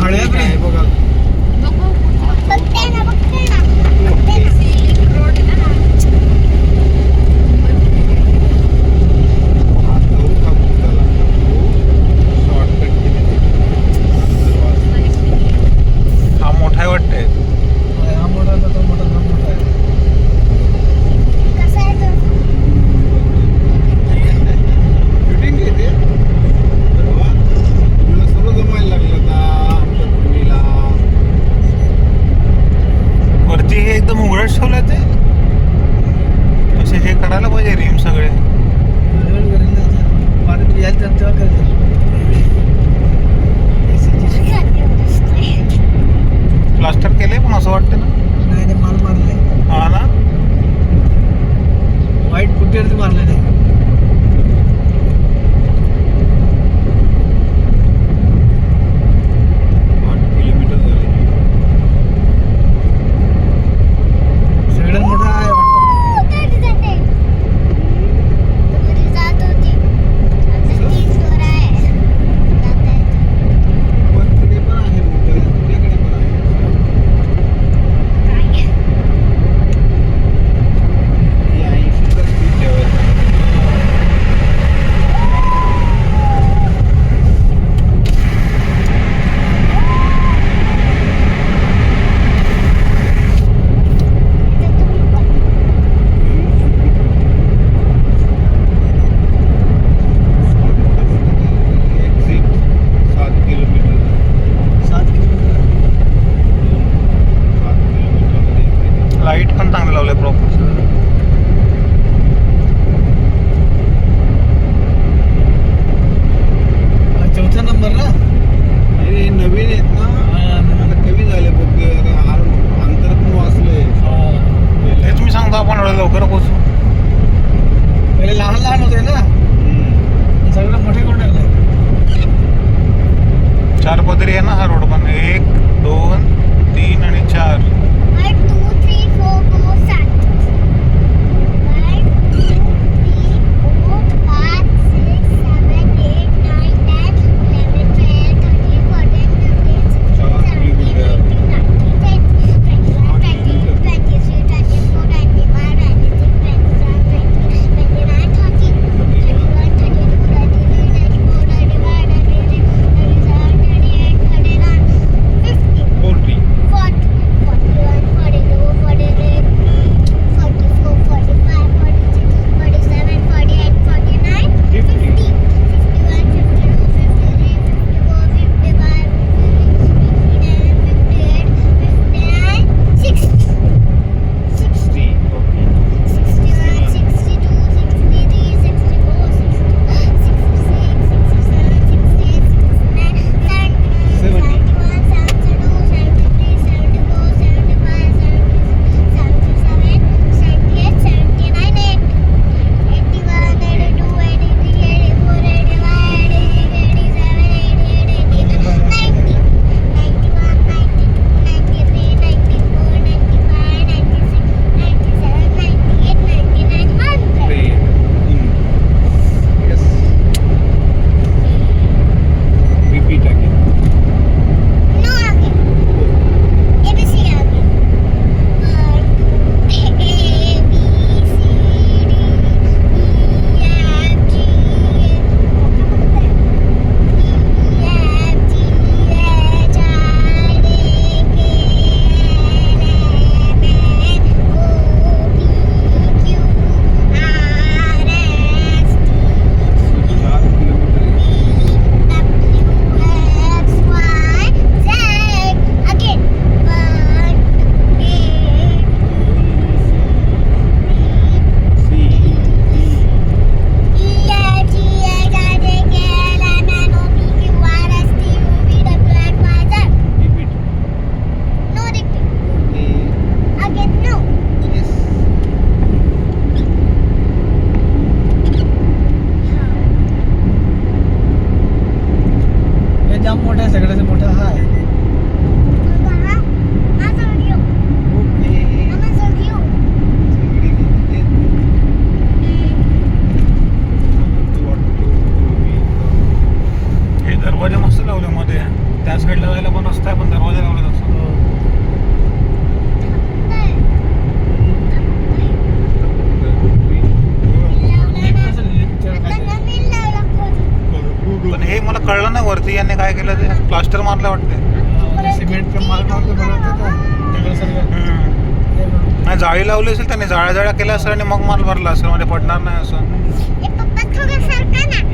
हळ्या ठीक आहे बघा. बघते ना बघते ना हा मोठा आहे वाटतंय. हा मोठा तो मोठा आहे. कसा आहे तो शूटिंग घेते तुला सर्व जमायला लागलं आता आमच्या पूर्वीला. वरती हे एकदम उघडच ठेवलं ते असे हे करायला पाहिजे रिम सगळे. पाणी यायला तेव्हा करतात. प्लास्टर केलंय पण असं वाटतं ना. नाही ते माल मारले हा ना. वाईट पुट्टीवरती मारले नाही. 8 किलोमीटर झाले. सगळ्यात मोठा आहे वाटतं. कधी जाते कधी जात होती आता 3 दोर आहे जाता येतं. पण तिकडे पण आहे मोठं, तुझ्याकडे पण आहे. काय ही 80 चा स्पीड ठेवायचा. Exit 7 kilometre. 7 किलोमीटर 7 किलोमीटर मध्ये exit. लाईट पण चांगलं लावलंय प्रॉपर. चौथा नंबर ना. हे नवीन आहेत ना, आता कमी झाले बघ. अंतर पण वाचलंय. तेच मी सांगतो आपण एवढं लवकर पोहोचू. पहिले लहान लहान होते ना, सगळं मोठे करून टाकले. 4 पदरी आहे ना हा रोड पण. 1 2 3 आणि 4. 1 2 3 4 5 7 1 2 3 4 5 6 7 8 9 10 11 12 13 14 15 16 17 18 19 20 21 22 23 24 25 26 27 28 29 30 31 32 33 34 35 36 37 38 39 50 40. 41, 42, 43, 44, 45, 46, 47, 48, 49, 50, 51, 52, 53, 54, 55, 56, 57, 58, 59, 60, 60. Okay. 61, 62, 63, 64, 65, 66, 67, 68, 69, 70, 71, 72, 73, 74, 75, 76, 77, 78, 79, 81, 82, 83, 84, 85, 86, 87, 88, 89, 90, 91, 92, 93, 94, 95, 96, 97, 98, 99, 100. Yes. Repeat again. No again. ABC again. 1, 2, A, B, C, D, E, F, G, E, F, G, H, I, J, K, L, M, N, O, P, Q, R, S, T, 4 kilometre. W, X, Y, Z. Again. 1, 2, A, C, D. E, F, G, H, I, J, K, L, M, N, O, P, Q, R, S, T, U, V, W, X, Y, Z. Repeat. No repeat. Okay. Again, no. Yes. हे जाम मोठा आहे, सगळ्यात मोठा हा आहे. हा माझा घेऊ. Okay. माझा घेऊ. सगळे किती हे दरवाजे मस्त लावले मध्ये. त्या साईडला जायला पण असं मस्त आहे पण दरवाजा लावला असं हो. लिफ्ट असेल, लिफ्टच्या आता खाली. नवीन लावला कोणी. पण हे मला कळलं नाही वरती यांनी काय केलं ते प्लास्टर मारलं वाटते म्हणजे सिमेंटचं माल मारतो बनवतात ना, दगडासारखं. ते बनवतात. नाही जाळी लावली असेल त्यांनी जाळ्या केल्या असेल आणि मग माल भरला असेल म्हणजे पडणार नाही असं ए पप्पा थोडं सरका ना.